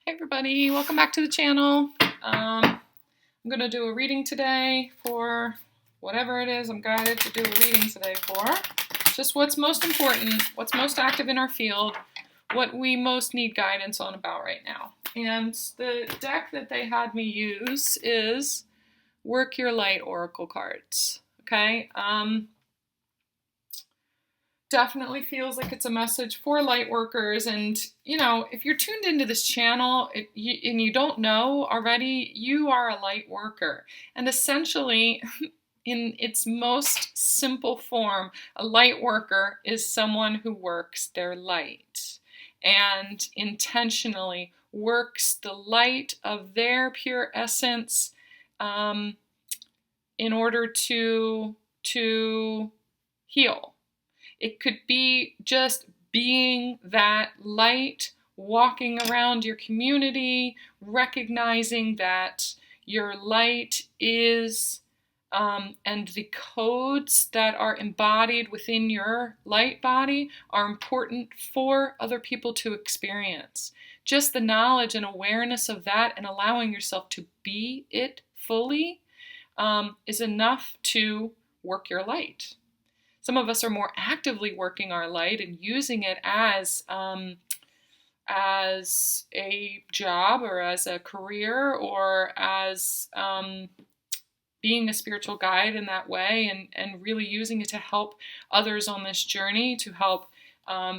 Hey everybody, welcome back to the channel. I'm going to do a reading today for whatever it is I'm guided to do a reading today for. Just what's most important, what's most active in our field, what we most need guidance on about right now. And the deck that they had me use is Work Your Light Oracle cards. Okay? Definitely feels like it's a message for light workers. And, you know, if you're tuned into this channel and you don't know already, you are a light worker. And essentially, in its most simple form, a light worker is someone who works their light and intentionally works the light of their pure essence in order to heal. It could be just being that light, walking around your community, recognizing that your light is, and the codes that are embodied within your light body are important for other people to experience. Just the knowledge and awareness of that and allowing yourself to be it fully is enough to work your light. Some of us are more actively working our light and using it as a job or as a career or as being a spiritual guide in that way, and really using it to help others on this journey, to help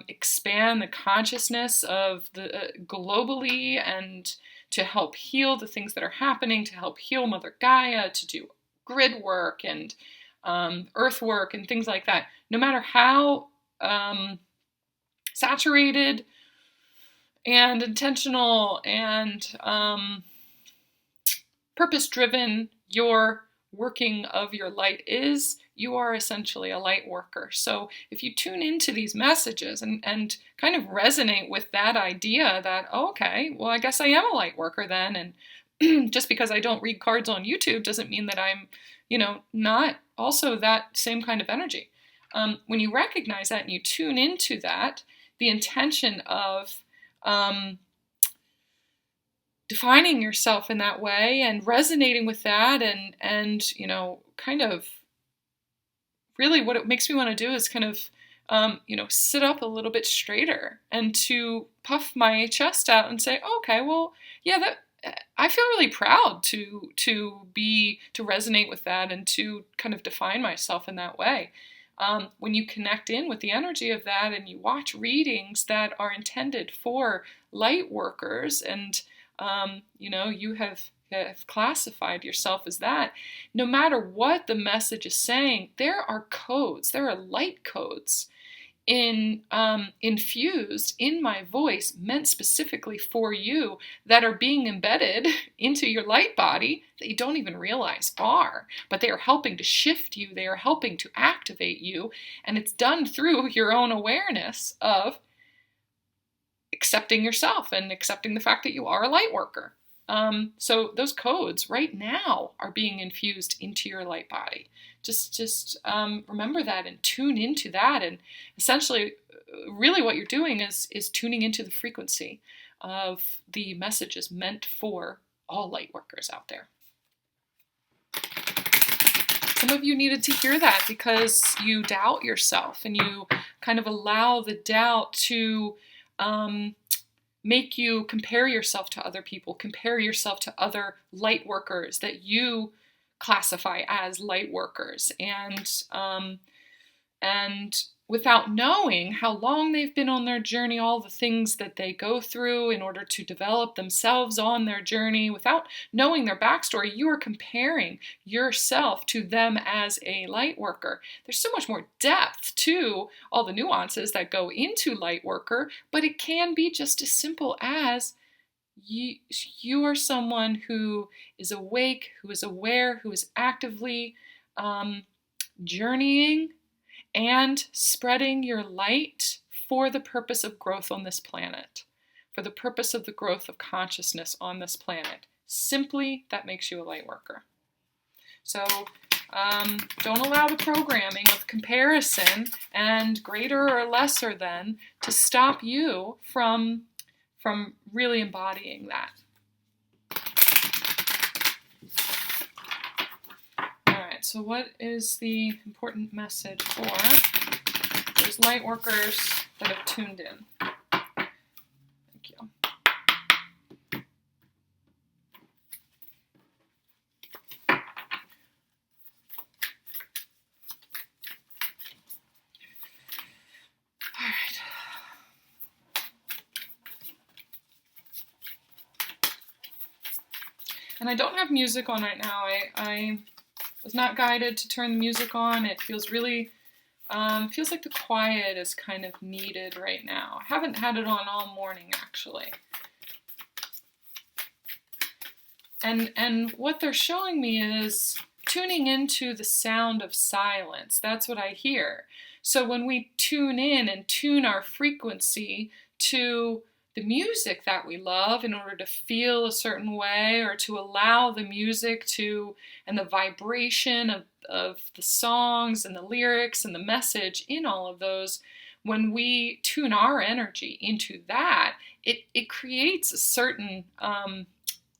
expand the consciousness of the globally, and to help heal the things that are happening, to help heal Mother Gaia, to do grid work and earth work and things like that. No matter how saturated and intentional and purpose-driven your working of your light is, you are essentially a light worker. So if you tune into these messages and kind of resonate with that idea that, oh, okay, well, I guess I am a light worker then, and just because I don't read cards on YouTube doesn't mean that I'm, not also that same kind of energy. When you recognize that and you tune into that, the intention of defining yourself in that way and resonating with that and kind of really what it makes me want to do is kind of sit up a little bit straighter and to puff my chest out and say, oh, okay, well, yeah, that I feel really proud to resonate with that and to kind of define myself in that way. When you connect in with the energy of that and you watch readings that are intended for light workers and you have classified yourself as that, no matter what the message is saying, there are codes, there are light codes infused in my voice, meant specifically for you, that are being embedded into your light body that you don't even realize are, but they are helping to shift you, they are helping to activate you, and it's done through your own awareness of accepting yourself and accepting the fact that you are a light worker. So those codes right now are being infused into your light body. Just remember that and tune into that. And essentially, really what you're doing is tuning into the frequency of the messages meant for all light workers out there. Some of you needed to hear that because you doubt yourself and you kind of allow the doubt to make you compare yourself to other people, compare yourself to other light workers that you classify as light workers, and without knowing how long they've been on their journey, all the things that they go through in order to develop themselves on their journey, without knowing their backstory, you are comparing yourself to them as a light worker. There's so much more depth to all the nuances that go into light worker, but it can be just as simple as you are someone who is awake, who is aware, who is actively journeying and spreading your light for the purpose of growth on this planet, for the purpose of the growth of consciousness on this planet. Simply, that makes you a light worker. So don't allow the programming of comparison and greater or lesser than to stop you from from really embodying that. All right, so what is the important message for those light workers that have tuned in? Thank you. All right. And I don't have music on right now. I was not guided to turn the music on. It feels really, feels like the quiet is kind of needed right now. I haven't had it on all morning, actually. And what they're showing me is tuning into the sound of silence. That's what I hear. So when we tune in and tune our frequency to the music that we love in order to feel a certain way, or to allow the music to, and the vibration of the songs and the lyrics and the message in all of those, when we tune our energy into that, it creates a certain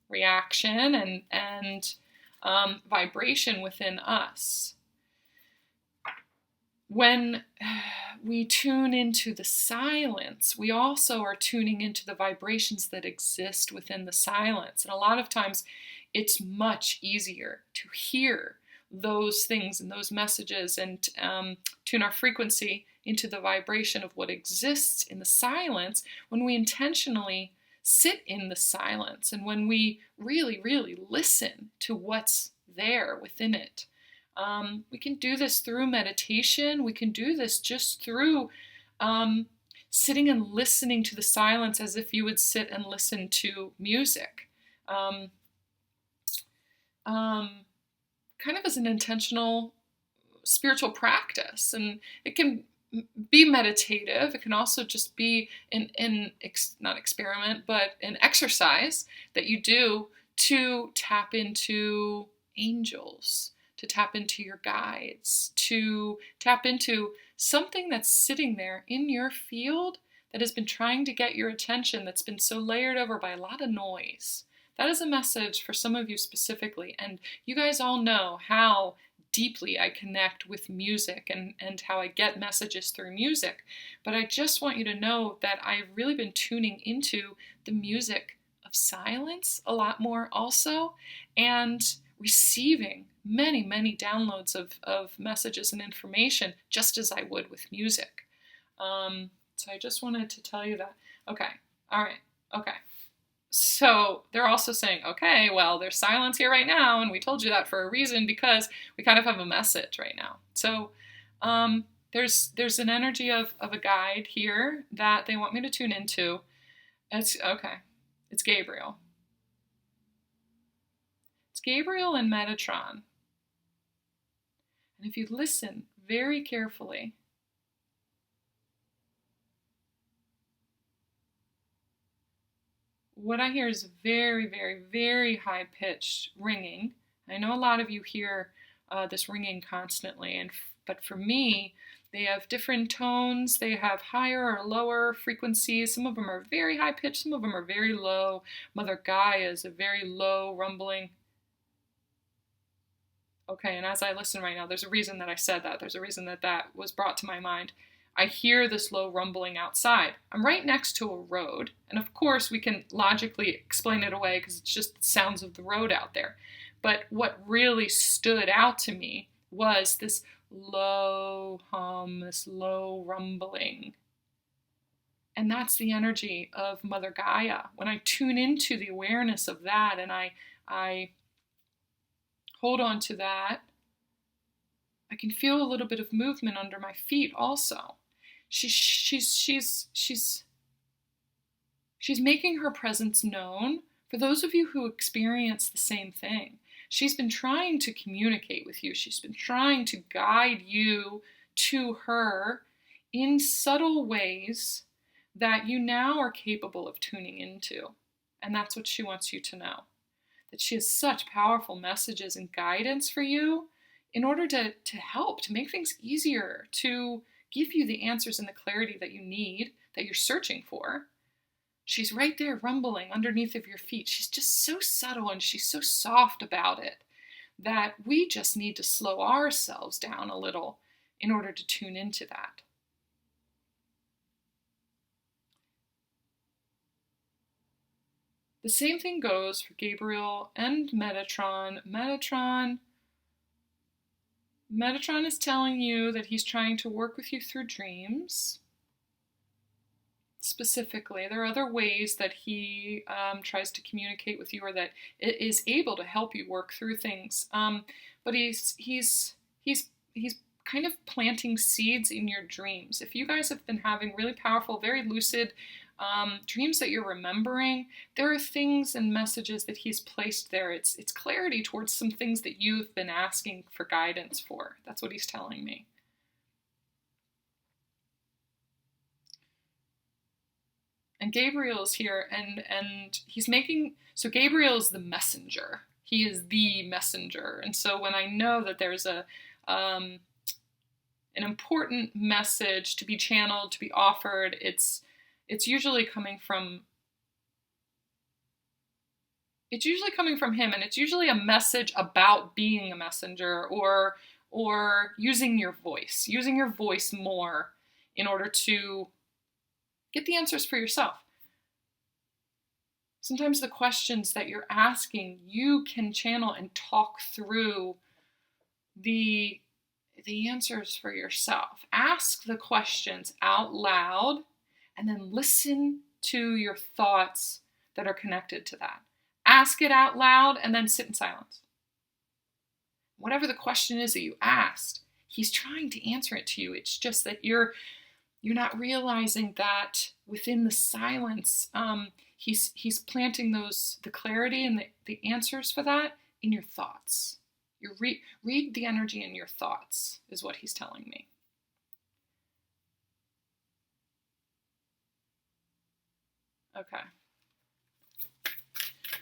reaction and vibration within us. When we tune into the silence, we also are tuning into the vibrations that exist within the silence. And a lot of times it's much easier to hear those things and those messages and tune our frequency into the vibration of what exists in the silence when we intentionally sit in the silence and when we really, really listen to what's there within it. We can do this through meditation. We can do this just through sitting and listening to the silence as if you would sit and listen to music. Kind of as an intentional spiritual practice. And it can be meditative. It can also just be not experiment, but an exercise that you do to tap into angels, to tap into your guides, to tap into something that's sitting there in your field that has been trying to get your attention, that's been so layered over by a lot of noise. That is a message for some of you specifically, and you guys all know how deeply I connect with music and how I get messages through music. But I just want you to know that I've really been tuning into the music of silence a lot more also, and receiving many, many downloads of messages and information just as I would with music. So I just wanted to tell you that. Okay, all right, okay. So they're also saying, okay, well, there's silence here right now, and we told you that for a reason because we kind of have a message right now. So there's an energy of a guide here that they want me to tune into. It's Gabriel. It's Gabriel and Metatron. And if you listen very carefully, what I hear is very, very, very high-pitched ringing. I know a lot of you hear this ringing constantly, but for me, they have different tones. They have higher or lower frequencies. Some of them are very high-pitched. Some of them are very low. Mother Gaia is a very low rumbling. Okay, and as I listen right now, there's a reason that I said that. There's a reason that that was brought to my mind. I hear this low rumbling outside. I'm right next to a road, and of course we can logically explain it away because it's just the sounds of the road out there. But what really stood out to me was this low hum, this low rumbling. And that's the energy of Mother Gaia. When I tune into the awareness of that and I hold on to that, I can feel a little bit of movement under my feet also. She's making her presence known for those of you who experience the same thing. She's been trying to communicate with you. She's been trying to guide you to her in subtle ways that you now are capable of tuning into. And that's what she wants you to know. That she has such powerful messages and guidance for you in order to help, to make things easier, to give you the answers and the clarity that you need, that you're searching for. She's right there rumbling underneath of your feet. She's just so subtle and she's so soft about it that we just need to slow ourselves down a little in order to tune into that. The same thing goes for Gabriel and Metatron. Metatron is telling you that he's trying to work with you through dreams. Specifically, there are other ways that he tries to communicate with you, or that it is able to help you work through things. But he's kind of planting seeds in your dreams. If you guys have been having really powerful, very lucid dreams that you're remembering, there are things and messages that he's placed there. It's clarity towards some things that you've been asking for guidance for. That's what he's telling me. And Gabriel's here, and he's making, so Gabriel's the messenger. He is the messenger. And so when I know that there's an important message to be channeled, to be offered, it's usually coming from him, and it's usually a message about being a messenger, or using your voice more in order to get the answers for yourself. Sometimes the questions that you're asking, you can channel and talk through the answers for yourself. Ask the questions out loud, and then listen to your thoughts that are connected to that. Ask it out loud, and then sit in silence. Whatever the question is that you asked, he's trying to answer it to you. It's just that you're not realizing that within the silence, he's planting the clarity and the answers for that in your thoughts. You read the energy in your thoughts is what he's telling me. Okay.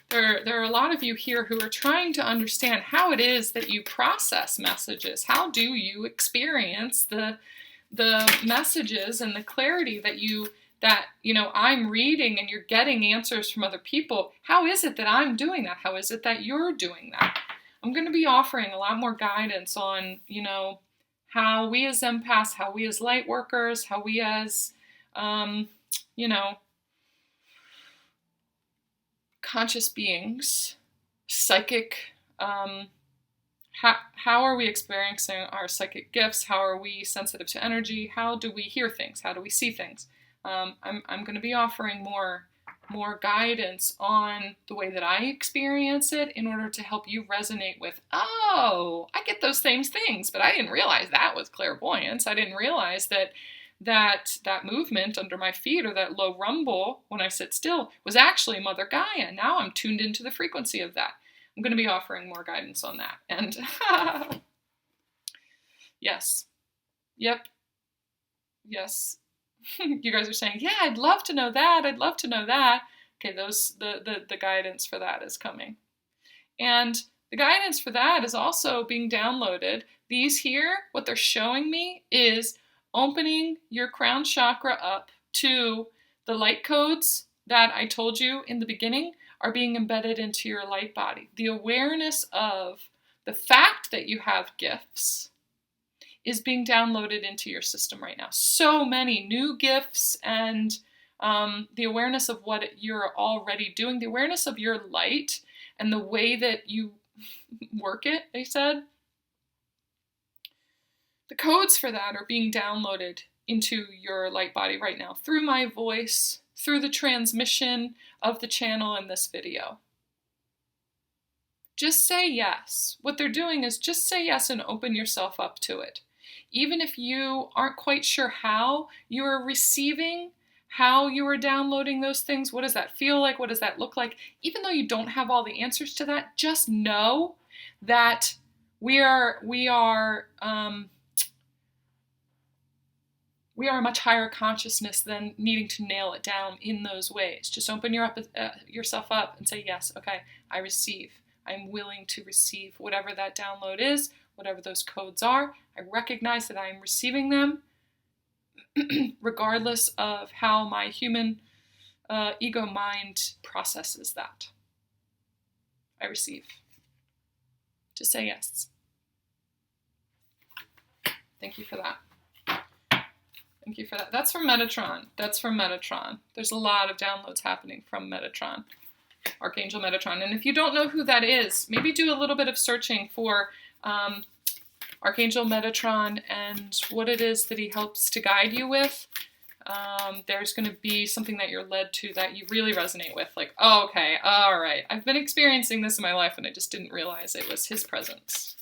There are a lot of you here who are trying to understand how it is that you process messages. How do you experience the messages and the clarity that I'm reading, and you're getting answers from other people? How is it that I'm doing that? How is it that you're doing that? I'm going to be offering a lot more guidance on, how we as empaths, how we as light workers, how we as, conscious beings, psychic, how are we experiencing our psychic gifts? How are we sensitive to energy? How do we hear things? How do we see things? I'm going to be offering more guidance on the way that I experience it in order to help you resonate with, oh, I get those same things, but I didn't realize that was clairvoyance. I didn't realize that movement under my feet, or that low rumble when I sit still, was actually Mother Gaia. Now I'm tuned into the frequency of that. I'm going to be offering more guidance on that. And yes. Yep. Yes. You guys are saying, yeah, I'd love to know that. I'd love to know that. Okay, the guidance for that is coming. And the guidance for that is also being downloaded. These here, what they're showing me is opening your crown chakra up to the light codes that I told you in the beginning are being embedded into your light body. The awareness of the fact that you have gifts is being downloaded into your system right now. So many new gifts, and the awareness of what you're already doing, the awareness of your light and the way that you work it, they said. The codes for that are being downloaded into your light body right now through my voice, through the transmission of the channel in this video. Just say yes. What they're doing is just say yes and open yourself up to it. Even if you aren't quite sure how you are receiving, how you are downloading those things, what does that feel like? What does that look like? Even though you don't have all the answers to that, just know that we are a much higher consciousness than needing to nail it down in those ways. Just open yourself up and say, yes, okay, I receive. I'm willing to receive whatever that download is, whatever those codes are. I recognize that I am receiving them regardless of how my human ego mind processes that. I receive. Just say yes. Thank you for that. Thank you for that. That's from Metatron. That's from Metatron. There's a lot of downloads happening from Metatron, Archangel Metatron. And if you don't know who that is, maybe do a little bit of searching for Archangel Metatron and what it is that he helps to guide you with. There's going to be something that you're led to that you really resonate with. Like, oh, okay, all right. I've been experiencing this in my life and I just didn't realize it was his presence.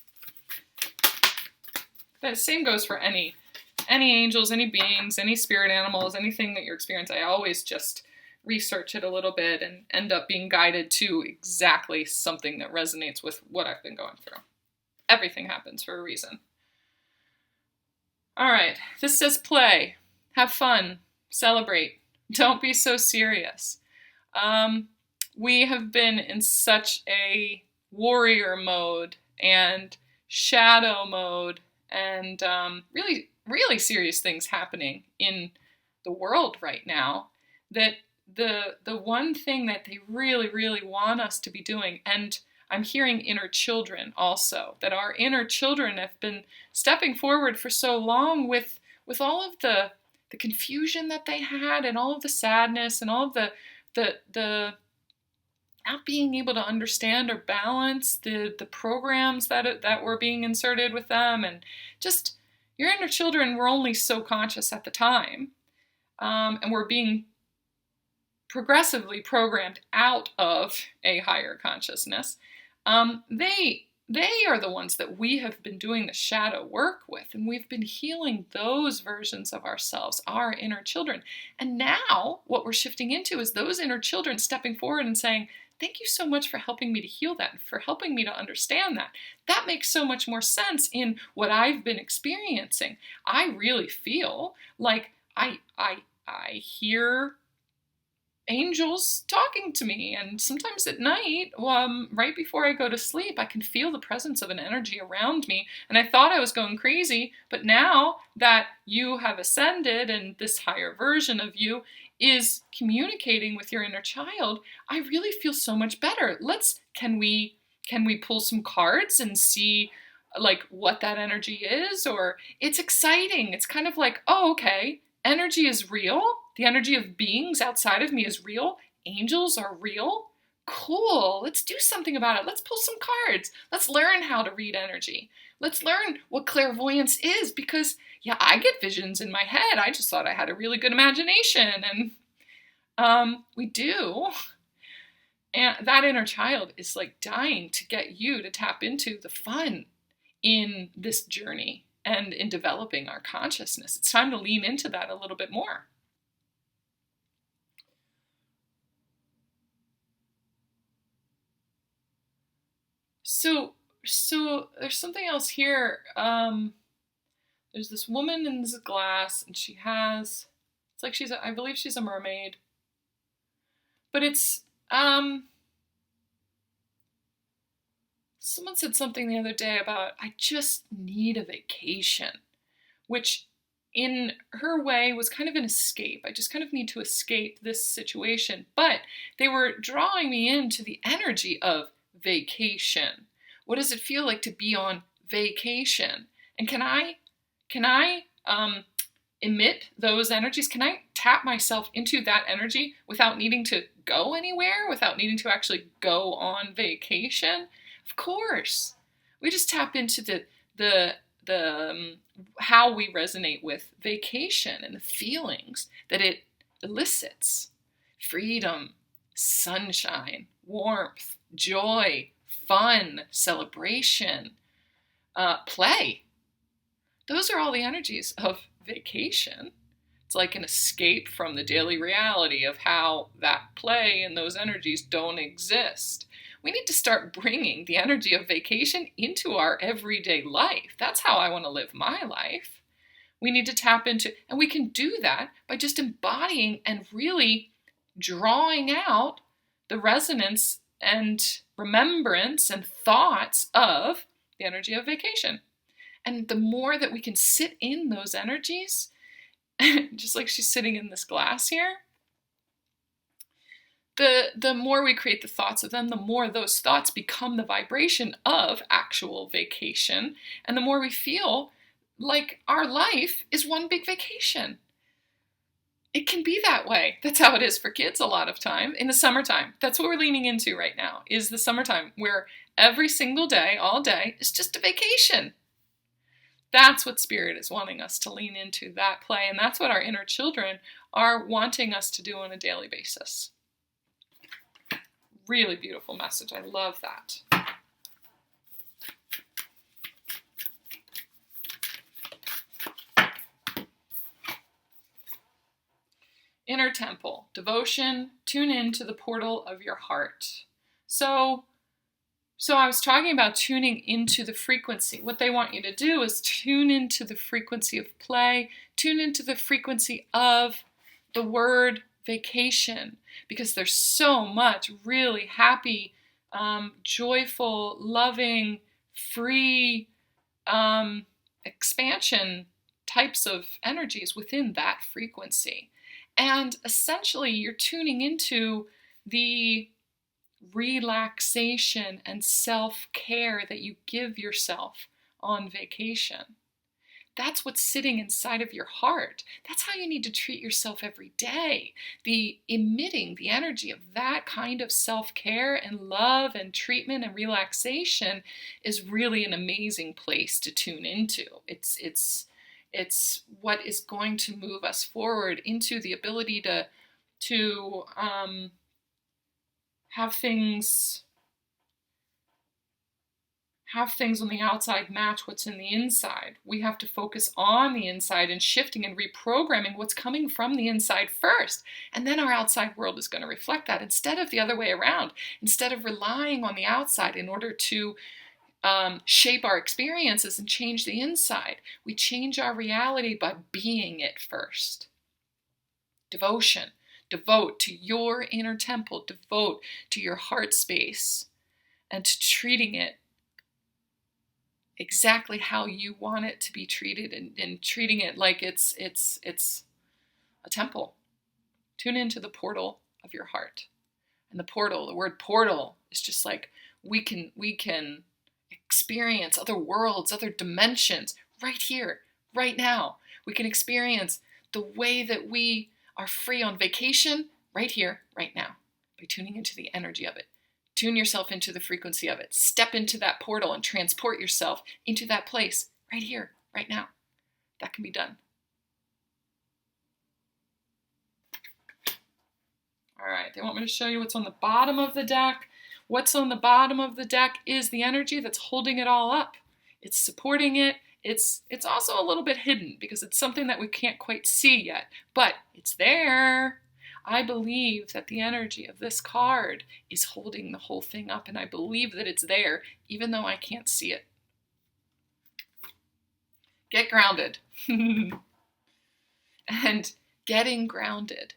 The same goes for any angels, any beings, any spirit animals, anything that you're experiencing. I always just research it a little bit and end up being guided to exactly something that resonates with what I've been going through. Everything happens for a reason. All right, this says play, have fun, celebrate, don't be so serious. We have been in such a warrior mode and shadow mode and really, really serious things happening in the world right now that the one thing that they really, really want us to be doing, and I'm hearing inner children also, that our inner children have been stepping forward for so long with all of the confusion that they had and all of the sadness and all of the not being able to understand or balance the programs that were being inserted with them. And just your inner children were only so conscious at the time, and were being progressively programmed out of a higher consciousness. They are the ones that we have been doing the shadow work with, and we've been healing those versions of ourselves, our inner children. And now what we're shifting into is those inner children stepping forward and saying, thank you so much for helping me to heal that and for helping me to understand that. That makes so much more sense in what I've been experiencing. I really feel like I hear angels talking to me, and sometimes at night, right before I go to sleep, I can feel the presence of an energy around me, and I thought I was going crazy, but now that you have ascended and this higher version of you is communicating with your inner child, I really feel so much better. Can we pull some cards and see like what that energy is? Or it's exciting. It's kind of like, oh, okay, energy is real. The energy of beings outside of me is real. Angels are real. Cool. Let's do something about it. Let's pull some cards. Let's learn how to read energy. Let's learn what clairvoyance is, because, yeah, I get visions in my head. I just thought I had a really good imagination, and we do. And that inner child is like dying to get you to tap into the fun in this journey and in developing our consciousness. It's time to lean into that a little bit more. So there's something else here. There's this woman in this glass, and it's like I believe she's a mermaid. But it's, someone said something the other day about, I just need a vacation, which in her way was kind of an escape. I just kind of need to escape this situation. But they were drawing me into the energy of vacation. What does it feel like to be on vacation? And can I emit those energies? Can I tap myself into that energy without needing to go anywhere, without needing to actually go on vacation? Of course. We just tap into the how we resonate with vacation and the feelings that it elicits. Freedom, sunshine, warmth, joy, fun, celebration, play. Those are all the energies of vacation. It's like an escape from the daily reality of how that play and those energies don't exist. We need to start bringing the energy of vacation into our everyday life. That's how I want to live my life. We need to tap into, and we can do that by just embodying and really drawing out the resonance and remembrance and thoughts of the energy of vacation. And the more that we can sit in those energies, just like she's sitting in this glass here, the more we create the thoughts of them, the more those thoughts become the vibration of actual vacation, and the more we feel like our life is one big vacation. It can be that way. That's how it is for kids a lot of time in the summertime. That's what we're leaning into right now, is the summertime, where every single day, all day, is just a vacation. That's what Spirit is wanting us to lean into, that play, and that's what our inner children are wanting us to do on a daily basis. Really beautiful message. I love that. Inner temple, devotion, tune in to the portal of your heart. So I was talking about tuning into the frequency. What they want you to do is tune into the frequency of play, tune into the frequency of the word vacation, because there's so much really happy, joyful, loving, free, expansion types of energies within that frequency. And essentially, you're tuning into the relaxation and self-care that you give yourself on vacation. That's what's sitting inside of your heart. That's how you need to treat yourself every day. The emitting the energy of that kind of self-care and love and treatment and relaxation is really an amazing place to tune into. It's what is going to move us forward into the ability to have things on the outside match what's in the inside. We have to focus on the inside and shifting and reprogramming what's coming from the inside first. And then our outside world is going to reflect that, instead of the other way around. Instead of relying on the outside in order to shape our experiences and change the inside, we change our reality by being it first. Devotion. Devote to your inner temple. Devote to your heart space and to treating it exactly how you want it to be treated, and treating it like it's a temple. Tune into the portal of your heart. And the word portal is just like we can experience other worlds, other dimensions right here, right now. We can experience the way that we are free on vacation right here, right now, by tuning into the energy of it. Tune yourself into the frequency of it. Step into that portal and transport yourself into that place right here, right now. That can be done. All right, they want me to show you what's on the bottom of the deck. What's on the bottom of the deck is the energy that's holding it all up. It's supporting it. It's also a little bit hidden because it's something that we can't quite see yet, but it's there. I believe that the energy of this card is holding the whole thing up, and I believe that it's there, even though I can't see it. Get grounded. And getting grounded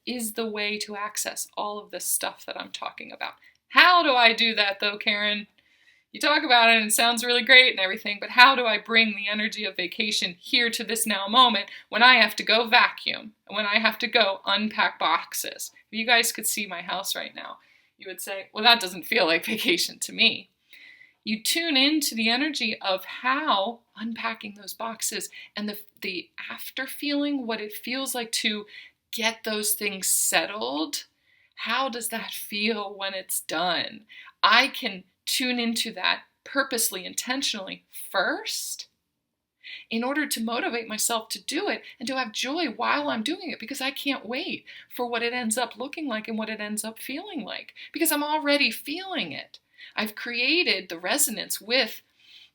is the way to access all of this stuff that I'm talking about. How do I do that though, Karen? You talk about it and it sounds really great and everything, but how do I bring the energy of vacation here to this now moment when I have to go vacuum and when I have to go unpack boxes? If you guys could see my house right now, you would say, well, that doesn't feel like vacation to me. You tune into the energy of how unpacking those boxes and the after feeling, what it feels like to get those things settled. How does that feel when it's done? I can tune into that purposely, intentionally first in order to motivate myself to do it and to have joy while I'm doing it, because I can't wait for what it ends up looking like and what it ends up feeling like, because I'm already feeling it. I've created the resonance with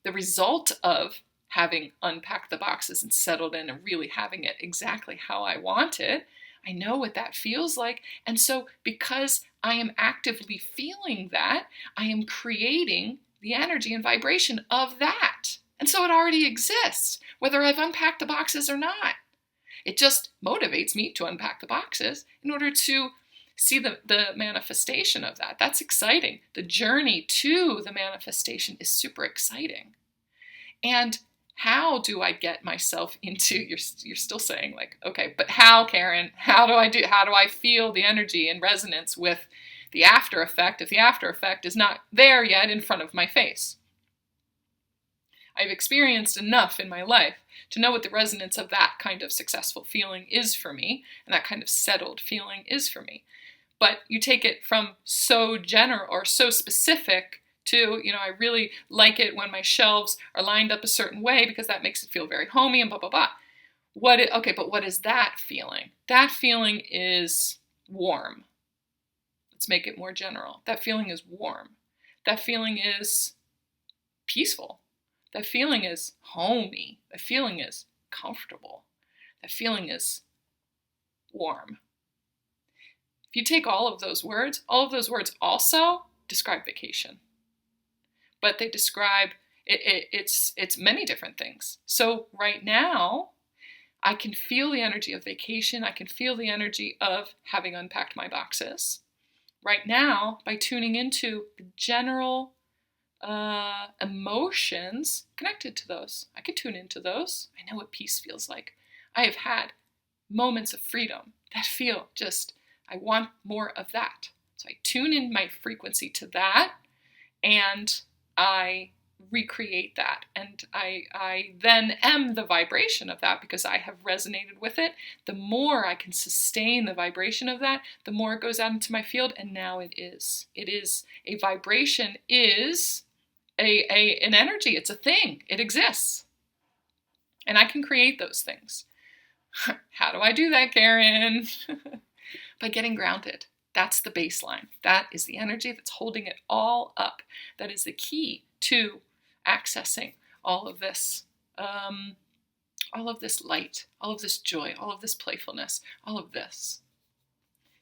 the result of having unpacked the boxes and settled in and really having it exactly how I want it. I know what that feels like. And so because I am actively feeling that, I am creating the energy and vibration of that. And so it already exists, whether I've unpacked the boxes or not. It just motivates me to unpack the boxes in order to see the manifestation of that. That's exciting. The journey to the manifestation is super exciting. And How do I get myself into, you're still saying like, okay, but how, Karen? How do I feel the energy in resonance with the after effect if the after effect is not there yet in front of my face? I've experienced enough in my life to know what the resonance of that kind of successful feeling is for me, and that kind of settled feeling is for me. But you take it from so general or so specific to, I really like it when my shelves are lined up a certain way because that makes it feel very homey and blah, blah, blah. But what is that feeling? That feeling is warm. Let's make it more general. That feeling is warm. That feeling is peaceful. That feeling is homey. That feeling is comfortable. That feeling is warm. If you take all of those words also describe vacation. But they describe, it's many different things. So right now, I can feel the energy of vacation. I can feel the energy of having unpacked my boxes. Right now, by tuning into the general emotions connected to those. I can tune into those. I know what peace feels like. I have had moments of freedom that feel just, I want more of that. So I tune in my frequency to that, and I recreate that. And I then am the vibration of that because I have resonated with it. The more I can sustain the vibration of that, the more it goes out into my field. And now it is a vibration is an energy. It's a thing. It exists. And I can create those things. How do I do that, Karen? By getting grounded. That's the baseline. That is the energy that's holding it all up. That is the key to accessing all of this light, all of this joy, all of this playfulness, all of this.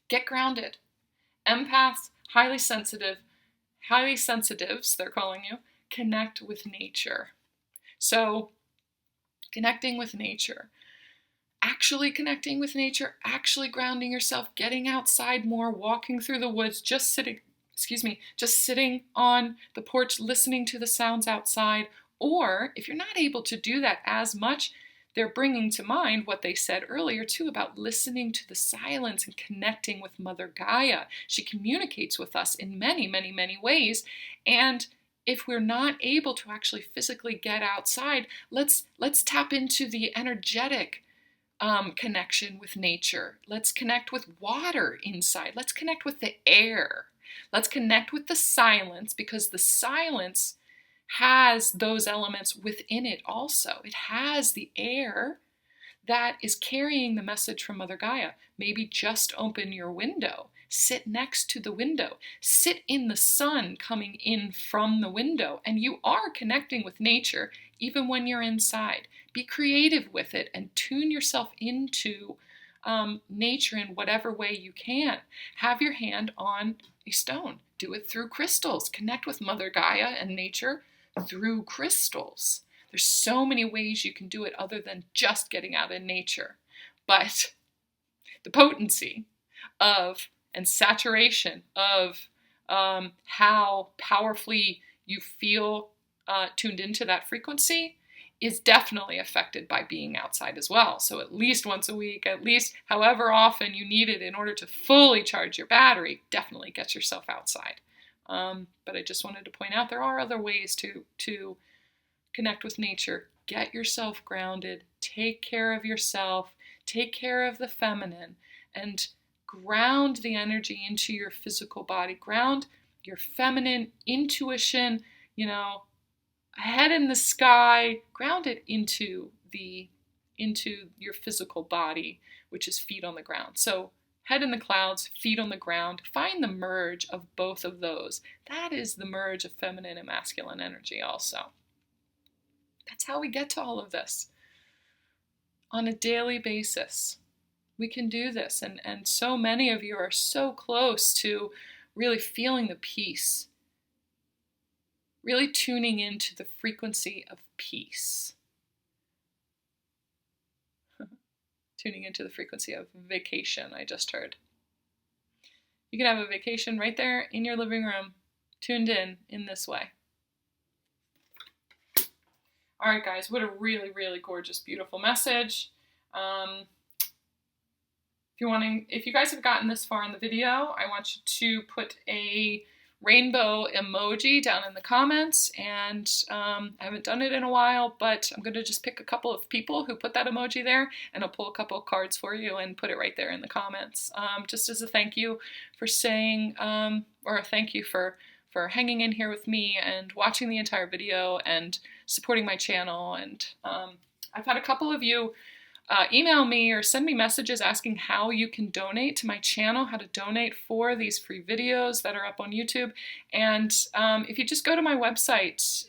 Get grounded. Empaths, highly sensitives, they're calling you, connect with nature. So, connecting with nature. Actually connecting with nature, actually grounding yourself, getting outside more, walking through the woods, just sitting on the porch, listening to the sounds outside. Or if you're not able to do that as much, they're bringing to mind what they said earlier too about listening to the silence and connecting with Mother Gaia. She communicates with us in many, many, many ways. And if we're not able to actually physically get outside, let's tap into the energetic connection with nature. Let's connect with water inside. Let's connect with the air. Let's connect with the silence, because the silence has those elements within it also. It has the air that is carrying the message from Mother Gaia. Maybe just open your window. Sit next to the window. Sit in the sun coming in from the window, and you are connecting with nature even when you're inside. Be creative with it and tune yourself into nature in whatever way you can. Have your hand on a stone. Do it through crystals. Connect with Mother Gaia and nature through crystals. There's so many ways you can do it other than just getting out in nature. But the potency of and saturation of how powerfully you feel tuned into that frequency is definitely affected by being outside as well. So at least once a week, at least however often you need it in order to fully charge your battery, definitely get yourself outside. But I just wanted to point out there are other ways to connect with nature. Get yourself grounded, take care of yourself, take care of the feminine, and ground the energy into your physical body. Ground your feminine intuition, head in the sky, ground it into your physical body, which is feet on the ground. So head in the clouds, feet on the ground. Find the merge of both of those. That is the merge of feminine and masculine energy also. That's how we get to all of this on a daily basis. We can do this, and so many of you are so close to really feeling the peace, really tuning into the frequency of peace. Tuning into the frequency of vacation, I just heard. You can have a vacation right there in your living room, tuned in this way. All right, guys, what a really, really gorgeous, beautiful message. If you guys have gotten this far in the video, I want you to put a rainbow emoji down in the comments, and I haven't done it in a while, but I'm going to just pick a couple of people who put that emoji there, and I'll pull a couple of cards for you and put it right there in the comments, just as a thank you for saying, or a thank you for hanging in here with me and watching the entire video and supporting my channel. And I've had a couple of you email me or send me messages asking how you can donate to my channel, how to donate for these free videos that are up on YouTube. And if you just go to my website,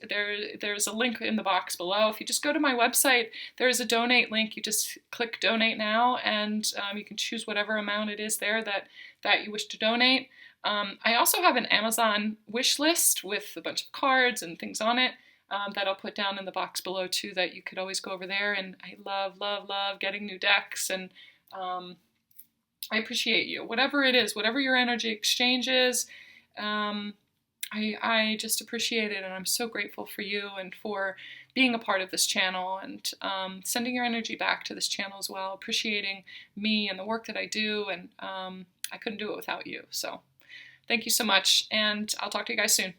there's a link in the box below. If you just go to my website, there's a donate link. You just click donate now, and you can choose whatever amount it is there that you wish to donate. I also have an Amazon wish list with a bunch of cards and things on it. That I'll put down in the box below too, that you could always go over there. And I love, love, love getting new decks, and I appreciate you. Whatever it is, whatever your energy exchange is, I just appreciate it, and I'm so grateful for you and for being a part of this channel, and sending your energy back to this channel as well, appreciating me and the work that I do, and I couldn't do it without you. So thank you so much, and I'll talk to you guys soon.